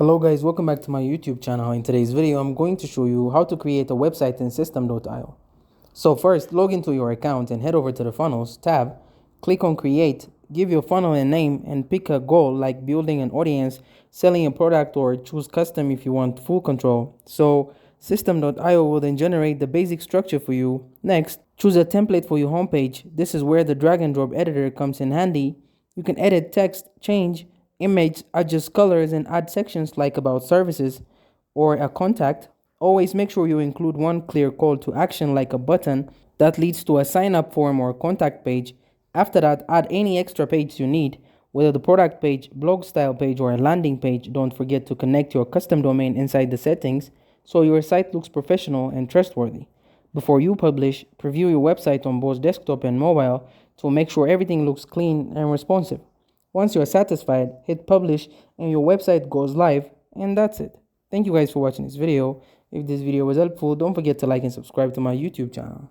Hello guys, welcome back to my YouTube channel. In today's video, I'm going to show you how to create a website in System.io. So first, log into your account and head over to the Funnels tab. Click on Create, give your funnel a name and pick a goal like building an audience, selling a product, or choose custom if you want full control. So System.io will then generate the basic structure for you. Next, choose a template for your homepage. This is where the drag and drop editor comes in handy. You can edit text, change image, adjust colors, and add sections like about services or a contact. Always make sure you include one clear call to action like a button that leads to a sign up form or contact page. After that, add any extra page you need, whether the product page, blog style page, or a landing page. Don't forget to connect your custom domain inside the settings so your site looks professional and trustworthy. Before you publish, preview your website on both desktop and mobile to make sure everything looks clean and responsive. Once you are satisfied, hit publish and your website goes live, and that's it. Thank you guys for watching this video. If this video was helpful, don't forget to like and subscribe to my YouTube channel.